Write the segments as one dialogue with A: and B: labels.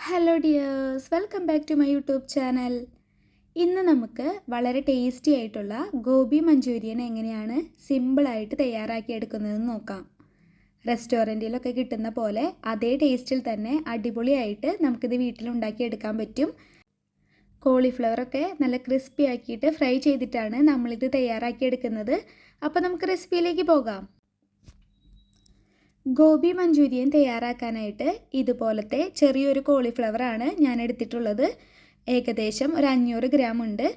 A: Hello dears, welcome back to my YouTube channel. ഇന്ന് നമുക്ക് വളരെ ടേസ്റ്റി ആയിട്ടുള്ള ഗോബി മഞ്ചൂരിയൻ എങ്ങനെയാണ് സിമ്പിളായിട്ട് തയ്യാറാക്കിയെടുക്കുന്നതെന്ന് നോക്കാം. റെസ്റ്റോറൻറ്റിലൊക്കെ കിട്ടുന്ന പോലെ അതേ ടേസ്റ്റിൽ തന്നെ അടിപൊളിയായിട്ട് നമുക്കിത് വീട്ടിലുണ്ടാക്കിയെടുക്കാൻ പറ്റും. കോളിഫ്ലവറൊക്കെ നല്ല ക്രിസ്പി ആക്കിയിട്ട് ഫ്രൈ ചെയ്തിട്ടാണ് നമ്മളിത് തയ്യാറാക്കിയെടുക്കുന്നത്. അപ്പോൾ നമുക്ക് റെസിപ്പിയിലേക്ക് പോകാം. ഗോബി മഞ്ചൂരിയൻ തയ്യാറാക്കാനായിട്ട് ഇതുപോലത്തെ ചെറിയൊരു കോളിഫ്ലവറാണ് ഞാൻ എടുത്തിട്ടുള്ളത്. ഏകദേശം ഒരു 500 ഗ്രാം ഉണ്ട്.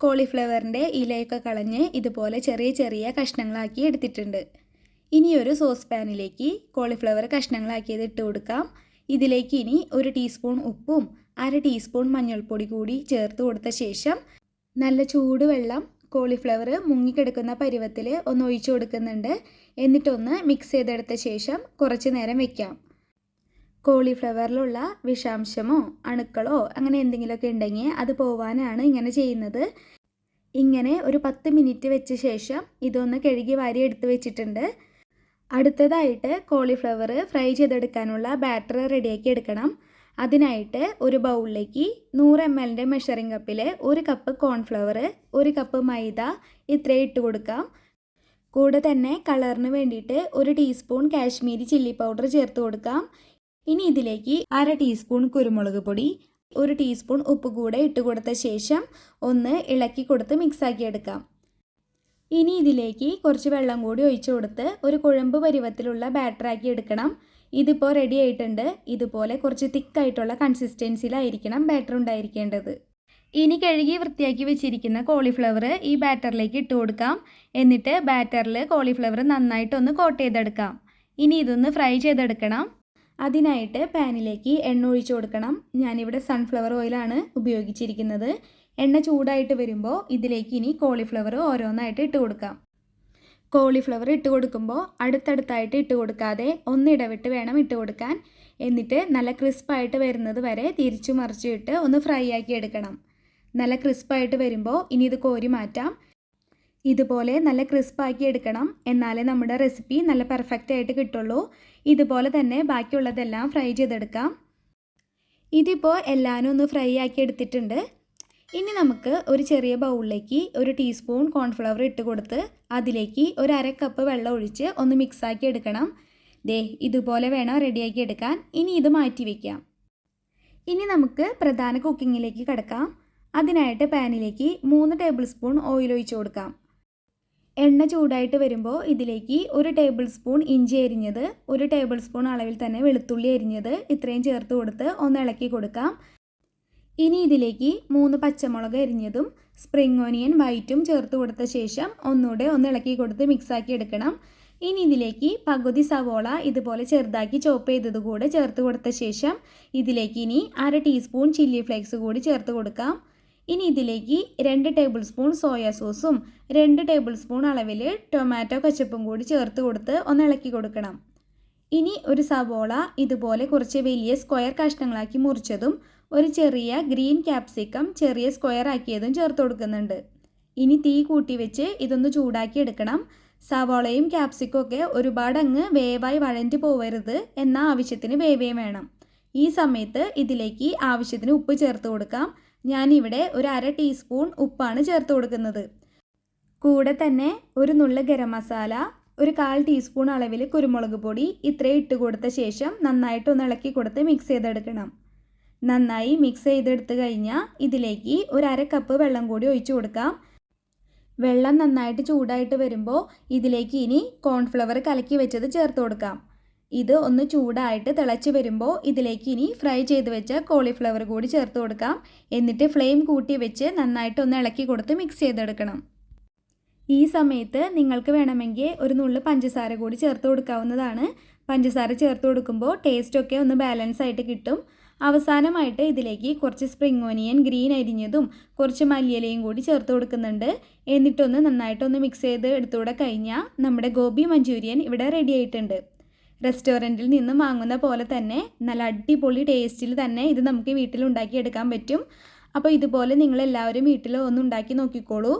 A: കോളിഫ്ലവറിൻ്റെ ഇലയൊക്കെ കളഞ്ഞ് ഇതുപോലെ ചെറിയ ചെറിയ കഷ്ണങ്ങളാക്കി എടുത്തിട്ടുണ്ട്. ഇനിയൊരു സോസ് പാനിലേക്ക് കോളിഫ്ലവർ കഷ്ണങ്ങളാക്കിയത് ഇട്ട് കൊടുക്കാം. ഇതിലേക്ക് ഇനി 1 ടീസ്പൂൺ ഉപ്പും 1/2 ടീസ്പൂൺ മഞ്ഞൾപ്പൊടി കൂടി ചേർത്ത് കൊടുത്ത ശേഷം നല്ല ചൂടുവെള്ളം കോളിഫ്ലവർ മുങ്ങിക്കിടക്കുന്ന പരുവത്തിൽ ഒന്ന് ഒഴിച്ചു കൊടുക്കുന്നുണ്ട്. എന്നിട്ടൊന്ന് മിക്സ് ചെയ്തെടുത്ത ശേഷം കുറച്ച് നേരം വെക്കാം. കോളിഫ്ലവറിലുള്ള വിഷാംശമോ അണുക്കളോ അങ്ങനെ എന്തെങ്കിലുമൊക്കെ ഉണ്ടെങ്കിൽ അത് പോവാനാണ് ഇങ്ങനെ ചെയ്യുന്നത്. ഇങ്ങനെ ഒരു 10 മിനിറ്റ് വെച്ച ശേഷം ഇതൊന്ന് കഴുകി വാരി എടുത്ത് വെച്ചിട്ടുണ്ട്. അടുത്തതായിട്ട് കോളിഫ്ലവർ ഫ്രൈ ചെയ്തെടുക്കാനുള്ള ബാറ്റർ റെഡിയാക്കി എടുക്കണം. അതിനായിട്ട് ഒരു ബൗളിലേക്ക് 100 ml മെഷറിംഗ് കപ്പിൽ 1 കപ്പ് കോൺഫ്ലവർ, 1 കപ്പ് മൈദ ഇത്രയും ഇട്ട് കൊടുക്കാം. കൂടെ തന്നെ കളറിന് വേണ്ടിയിട്ട് 1 ടീസ്പൂൺ കാശ്മീരി ചില്ലി പൗഡർ ചേർത്ത് കൊടുക്കാം. ഇനി ഇതിലേക്ക് 1/2 ടീസ്പൂൺ കുരുമുളക് പൊടി, 1 ടീസ്പൂൺ ഉപ്പ് കൂടെ ഇട്ട് കൊടുത്ത ശേഷം ഒന്ന് ഇളക്കി കൊടുത്ത് മിക്സാക്കി എടുക്കാം. ഇനി ഇതിലേക്ക് കുറച്ച് വെള്ളം കൂടി ഒഴിച്ചു കൊടുത്ത് ഒരു കുഴമ്പ് പരുവത്തിലുള്ള ബാറ്ററാക്കി എടുക്കണം. ഇതിപ്പോൾ റെഡി ആയിട്ടുണ്ട്. ഇതുപോലെ കുറച്ച് തിക്കായിട്ടുള്ള കൺസിസ്റ്റൻസിയിലായിരിക്കണം ബാറ്റർ ഉണ്ടായിരിക്കേണ്ടത്. ഇനി കഴുകി വൃത്തിയാക്കി വെച്ചിരിക്കുന്ന കോളിഫ്ലവർ ഈ ബാറ്ററിലേക്ക് ഇട്ട് കൊടുക്കാം. എന്നിട്ട് ബാറ്ററിൽ കോളിഫ്ലവർ നന്നായിട്ടൊന്ന് കോട്ട് ചെയ്തെടുക്കാം. ഇനി ഇതൊന്ന് ഫ്രൈ ചെയ്തെടുക്കണം. അതിനായിട്ട് പാനിലേക്ക് എണ്ണ ഒഴിച്ചു കൊടുക്കണം. ഞാനിവിടെ സൺഫ്ലവർ ഓയിലാണ് ഉപയോഗിച്ചിരിക്കുന്നത്. എണ്ണ ചൂടായിട്ട് വരുമ്പോൾ ഇതിലേക്ക് ഇനി കോളിഫ്ലവർ ഓരോന്നായിട്ട് ഇട്ട് കൊടുക്കാം. കോളിഫ്ലവർ ഇട്ട് കൊടുക്കുമ്പോൾ അടുത്തടുത്തായിട്ട് ഇട്ട് കൊടുക്കാതെ ഒന്നിടവിട്ട് വേണം ഇട്ട് കൊടുക്കാൻ. എന്നിട്ട് നല്ല ക്രിസ്പായിട്ട് വരുന്നത് വരെ തിരിച്ചു മറിച്ചു ഇട്ട് ഒന്ന് ഫ്രൈ ആക്കി എടുക്കണം. നല്ല ക്രിസ്പായിട്ട് വരുമ്പോൾ ഇനി ഇത് കോരി മാറ്റാം. ഇതുപോലെ നല്ല ക്രിസ്പാക്കി എടുക്കണം. എന്നാലേ നമ്മുടെ റെസിപ്പി നല്ല പെർഫെക്റ്റ് ആയിട്ട് കിട്ടുള്ളൂ. ഇതുപോലെ തന്നെ ബാക്കിയുള്ളതെല്ലാം ഫ്രൈ ചെയ്തെടുക്കാം. ഇതിപ്പോൾ എല്ലാവരും ഒന്ന് ഫ്രൈ ആക്കി എടുത്തിട്ടുണ്ട്. ഇനി നമുക്ക് ഒരു ചെറിയ ബൗളിലേക്ക് 1 ടീസ്പൂൺ കോൺഫ്ലവർ ഇട്ട് കൊടുത്ത് അതിലേക്ക് 1/2 കപ്പ് വെള്ളം ഒഴിച്ച് ഒന്ന് മിക്സാക്കി എടുക്കണം. ഇതുപോലെ വേണം റെഡിയാക്കി എടുക്കാൻ. ഇനി ഇത് മാറ്റി വയ്ക്കാം. ഇനി നമുക്ക് പ്രധാന കുക്കിങ്ങിലേക്ക് കിടക്കാം. അതിനായിട്ട് പാനിലേക്ക് 3 ടേബിൾ സ്പൂൺ ഓയിൽ ഒഴിച്ചു കൊടുക്കാം. എണ്ണ ചൂടായിട്ട് വരുമ്പോൾ ഇതിലേക്ക് 1 ടേബിൾ സ്പൂൺ ഇഞ്ചി അരിഞ്ഞത്, 1 ടേബിൾ സ്പൂൺ അളവിൽ തന്നെ വെളുത്തുള്ളി അരിഞ്ഞത് ഇത്രയും ചേർത്ത് കൊടുത്ത് ഒന്ന് ഇളക്കി കൊടുക്കാം. ഇനി ഇതിലേക്ക് 3 പച്ചമുളക് അരിഞ്ഞതും സ്പ്രിംഗ് ഓനിയൻ വൈറ്റും ചേർത്ത് കൊടുത്ത ശേഷം ഒന്നുകൂടെ ഒന്ന് ഇളക്കി കൊടുത്ത് മിക്സാക്കി എടുക്കണം. ഇനി ഇതിലേക്ക് പകുതി സവോള ഇതുപോലെ ചെറുതാക്കി ചോപ്പ് ചെയ്തത് കൂടെ ചേർത്ത് കൊടുത്ത ശേഷം ഇതിലേക്ക് ഇനി 1/2 ടീസ്പൂൺ ചില്ലി ഫ്ലേക്സ് കൂടി ചേർത്ത് കൊടുക്കാം. ഇനി ഇതിലേക്ക് 2 ടേബിൾ സ്പൂൺ സോയാ സോസും 2 ടേബിൾ സ്പൂൺ അളവിൽ ടൊമാറ്റോ കച്ചപ്പും കൂടി ചേർത്ത് കൊടുത്ത് ഒന്ന് ഇളക്കി കൊടുക്കണം. ഇനി ഒരു സവോള ഇതുപോലെ കുറച്ച് വലിയ സ്ക്വയർ കഷ്ണങ്ങളാക്കി മുറിച്ചതും ഒരു ചെറിയ ഗ്രീൻ ക്യാപ്സിക്കം ചെറിയ സ്ക്വയർ ആക്കിയതും ചേർത്ത് കൊടുക്കുന്നുണ്ട്. ഇനി തീ കൂട്ടി വെച്ച് ഇതൊന്ന് ചൂടാക്കി എടുക്കണം. സവോളയും ക്യാപ്സിക്കും ഒക്കെ ഒരുപാട് അങ്ങ് വേവായി വഴഞ്ഞു പോവരുത്, എന്ന ആവശ്യത്തിന് വേവേം വേണം. ഈ സമയത്ത് ഇതിലേക്ക് ആവശ്യത്തിന് ഉപ്പ് ചേർത്ത് കൊടുക്കാം. ഞാനിവിടെ ഒരു 1/2 ടീസ്പൂൺ ഉപ്പാണ് ചേർത്ത് കൊടുക്കുന്നത്. കൂടെ തന്നെ ഒരു നുള്ള് ഗരം മസാല, ഒരു 1/4 ടീസ്പൂൺ അളവിൽ കുരുമുളക് പൊടി ഇത്രയും ഇട്ട് കൊടുത്ത ശേഷം നന്നായിട്ടൊന്ന് ഇളക്കി കൊടുത്ത് മിക്സ് ചെയ്തെടുക്കണം. നന്നായി മിക്സ് ചെയ്തെടുത്ത് കഴിഞ്ഞാൽ ഇതിലേക്ക് ഒരു 1/2 കപ്പ് വെള്ളം കൂടി ഒഴിച്ചു കൊടുക്കാം. വെള്ളം നന്നായിട്ട് ചൂടായിട്ട് വരുമ്പോൾ ഇതിലേക്ക് ഇനി കോൺഫ്ലവർ കലക്കി വെച്ചത് ചേർത്ത് കൊടുക്കാം. ഇത് ഒന്ന് ചൂടായിട്ട് തിളച്ച് വരുമ്പോൾ ഇതിലേക്ക് ഇനി ഫ്രൈ ചെയ്ത് വെച്ച കോളിഫ്ലവർ കൂടി ചേർത്ത് കൊടുക്കാം. എന്നിട്ട് ഫ്ലെയിം കൂട്ടി വെച്ച് നന്നായിട്ടൊന്ന് ഇളക്കി കൊടുത്ത് മിക്സ് ചെയ്തെടുക്കണം. ഈ സമയത്ത് നിങ്ങൾക്ക് വേണമെങ്കിൽ ഒരു നുള്ള് പഞ്ചസാര കൂടി ചേർത്ത് കൊടുക്കാവുന്നതാണ്. പഞ്ചസാര ചേർത്ത് കൊടുക്കുമ്പോൾ ടേസ്റ്റൊക്കെ ഒന്ന് ബാലൻസ് ആയിട്ട് കിട്ടും. അവസാനമായിട്ട് ഇതിലേക്ക് കുറച്ച് സ്പ്രിംഗ് ഓനിയൻ ഗ്രീൻ അരിഞ്ഞതും കുറച്ച് മല്ലിയിലയും കൂടി ചേർത്ത് കൊടുക്കുന്നുണ്ട്. എന്നിട്ടൊന്ന് നന്നായിട്ടൊന്ന് മിക്സ് ചെയ്ത് എടുത്തുകൂടെ കഴിഞ്ഞാൽ നമ്മുടെ ഗോബി മഞ്ചൂരിയൻ ഇവിടെ റെഡി ആയിട്ടുണ്ട്. റെസ്റ്റോറൻറ്റിൽ നിന്നും വാങ്ങുന്ന പോലെ തന്നെ നല്ല അടിപൊളി ടേസ്റ്റിൽ തന്നെ ഇത് നമുക്ക് വീട്ടിൽ ഉണ്ടാക്കിയെടുക്കാൻ പറ്റും. അപ്പോൾ ഇതുപോലെ നിങ്ങളെല്ലാവരും വീട്ടിൽ ഒന്ന് ഉണ്ടാക്കി നോക്കിക്കോളൂ.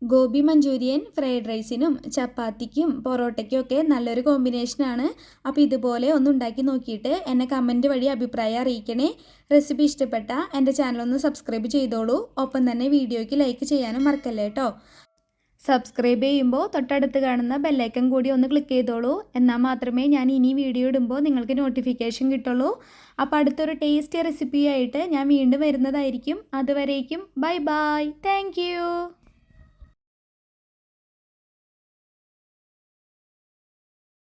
A: ഗോബി മഞ്ചൂരിയൻ ഫ്രൈഡ് റൈസിനും ചപ്പാത്തിക്കും പൊറോട്ടയ്ക്കും ഒക്കെ നല്ലൊരു കോമ്പിനേഷനാണ്. അപ്പോൾ ഇതുപോലെ ഒന്ന് ഉണ്ടാക്കി നോക്കിയിട്ട് എന്നെ കമൻറ്റ് വഴി അഭിപ്രായം അറിയിക്കണേ. റെസിപ്പി ഇഷ്ടപ്പെട്ട എൻ്റെ ചാനലൊന്ന് സബ്സ്ക്രൈബ് ചെയ്തോളൂ. ഒപ്പം തന്നെ വീഡിയോയ്ക്ക് ലൈക്ക് ചെയ്യാനും മറക്കല്ലേ കേട്ടോ. സബ്സ്ക്രൈബ് ചെയ്യുമ്പോൾ തൊട്ടടുത്ത് കാണുന്ന ബെല്ലൈക്കൺ കൂടി ഒന്ന് ക്ലിക്ക് ചെയ്തോളൂ. എന്നാൽ മാത്രമേ ഞാൻ ഇനി വീഡിയോ ഇടുമ്പോൾ നിങ്ങൾക്ക് നോട്ടിഫിക്കേഷൻ കിട്ടുള്ളൂ. അപ്പോൾ അടുത്തൊരു ടേസ്റ്റി റെസിപ്പിയായിട്ട് ഞാൻ വീണ്ടും വരുന്നതായിരിക്കും. അതുവരേക്കും ബൈ ബൈ. താങ്ക്